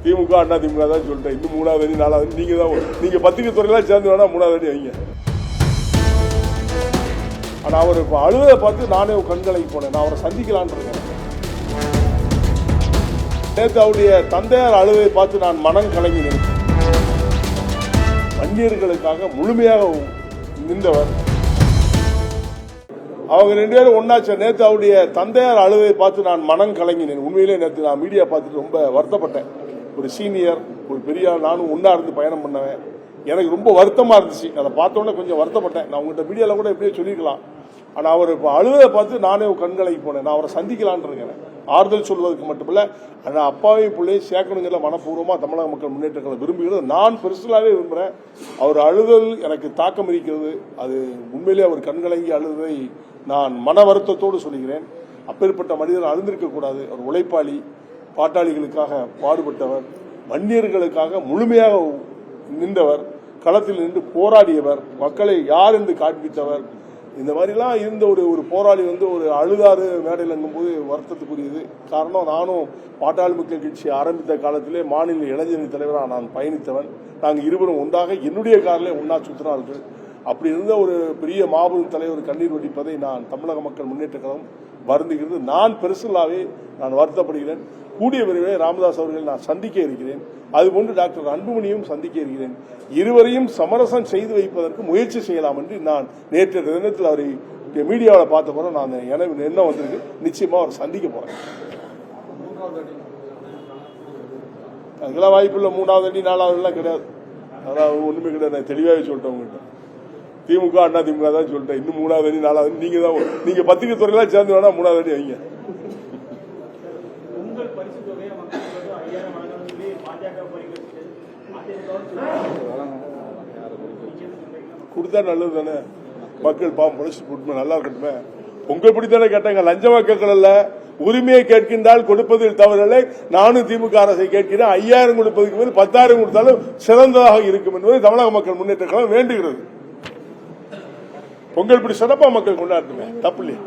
திமுக அண்ணா திமுக தான் சொல்லிட்டேன். இன்னும் 3வது அணி 4வது அணி நீங்க பத்திரிகை துறையெல்லாம் சேர்ந்து வேணா 3வது அணி வைங்க. ஆனா அவர் இப்போ அழுவதை பார்த்து நானே கண்களைக்கு போனேன். நான் அவரை சந்திக்கலான்னு இருக்கேன். நேற்று அவருடைய தந்தையார் அழுவதை பார்த்து நான் மனம் கலங்கினேன். வன்னியர்களுக்காக முழுமையாக நின்றவர். அவங்க 2 பேரும் ஒன்னாச்சு. நேற்று அவருடைய தந்தையார் அழுவதை பார்த்து நான் மனம் கலங்கினேன். உண்மையிலே நேற்று நான் மீடியா பார்த்துட்டு ரொம்ப வருத்தப்பட்டேன். ஒரு சீனியர், ஒரு பெரிய ஆள், நானும் ஒன்னா இருந்து பயணம் பண்ணவேன். எனக்கு ரொம்ப வருத்தமா இருந்துச்சு. அதை பார்த்தோன்னே கொஞ்சம் வருத்தப்பட்டேன். நான் உங்கள்கிட்ட மீடியாவில் கூட எப்படியோ சொல்லிக்கலாம். ஆனால் அவர் இப்போ அழுவதை பார்த்து நானே கண்களைக்கு போனேன். நான் அவரை சந்திக்கலான்னு இருக்கேன். ஆறுதல் சொல்வதற்கு மட்டுமில்ல, ஆனால் அப்பாவையும் பிள்ளையும் சேர்க்கணுங்கிற மனப்பூர்வமாக தமிழக மக்கள் முன்னேற்றங்களை விரும்புகிறது. நான் பெருசலாகவே விரும்புகிறேன். அவர் அழுதல் எனக்கு தாக்கம் இருக்கிறது. அது உண்மையிலே அவர் கண்கலங்கி அழுதை நான் மன வருத்தத்தோடு சொல்கிறேன். அப்பேற்பட்ட மனிதர் அழுந்திருக்கக்கூடாது. அவர் உழைப்பாளி, பாட்டாளிகளுக்காக பாடுபட்டவர், வன்னியர்களுக்காக முழுமையாக நின்றவர், களத்தில் நின்று போராடியவர், மக்களை யார் என்று காண்பித்தவர். இந்த மாதிரிலாம் இருந்த ஒரு போராளி ஒரு அழுதாறு மேடையில் போது வருத்தத்துக்குரியது. காரணம், நானும் பாட்டாளி மக்கள் கட்சி ஆரம்பித்த காலத்திலே மாநில இளைஞரணி தலைவராக நான் பயணித்தவன். நாங்கள் இருவரும் ஒன்றாக என்னுடைய காரிலே ஒன்றா சுற்றினார்கள். அப்படி இருந்த ஒரு பெரிய மாபெரும் தலைவர் கண்ணீர் வடிப்பதை நான் தமிழக மக்கள் முன்னேற்ற கழகம் வருந்துகிறது. நான் பெருசலாவே நான் வருத்தப்படுகிறேன். கூடிய விரைவில் ராமதாஸ் அவர்கள் நான் சந்திக்க இருக்கிறேன். அதுபோன்று டாக்டர் அன்புமணியும் சந்திக்க இருக்கிறேன். இருவரையும் சமரசம் செய்து வைப்பதற்கு முயற்சி செய்யலாம் என்று நான் நேற்று தினத்தில் அவரை மீடியாவில் பார்த்த போற நான் எனக்கு என்ன வந்திருக்கு, நிச்சயமா அவர் சந்திக்க போறேன். அதுக்கெல்லாம் வாய்ப்பு இல்லை. 3வது அணி 4வது எல்லாம் கிடையாது. அதான் ஒண்ணுமே கிடையாது. நான் தெளிவாகவே சொல்லிட்டேன் உங்ககிட்ட. திமுக அண்ணா திமுக தான் சொல்லிட்டேன். இன்னும் 3வது அணி 4வது அணி நீங்க பத்திரிகை துறையெல்லாம் சேர்ந்து வேணா 3வது அணி வைங்க. கொடுத்தா நல்லது தானே. மக்கள் பாவம் பொழைச்சு போட்டுமே, நல்லா இருக்கட்டுமே. பொங்கல் பிடித்தானே கேட்டாங்க. லஞ்சமா கேட்கல, உரிமையை கேட்கின்றால் கொடுப்பதில் தவறில்லை. நானும் திமுக அரசை கேட்கிறேன். 5000 கொடுப்பதற்கு மேல் 10,000 கொடுத்தாலும் சிறந்ததாக இருக்கும் என்பதை தமிழக மக்கள் முன்னேற்ற கழகம் வேண்டுகிறது. பொங்கல் பிடி சிறப்பா மக்கள் கொண்டாடட்டுமே, தப்பு இல்லையா?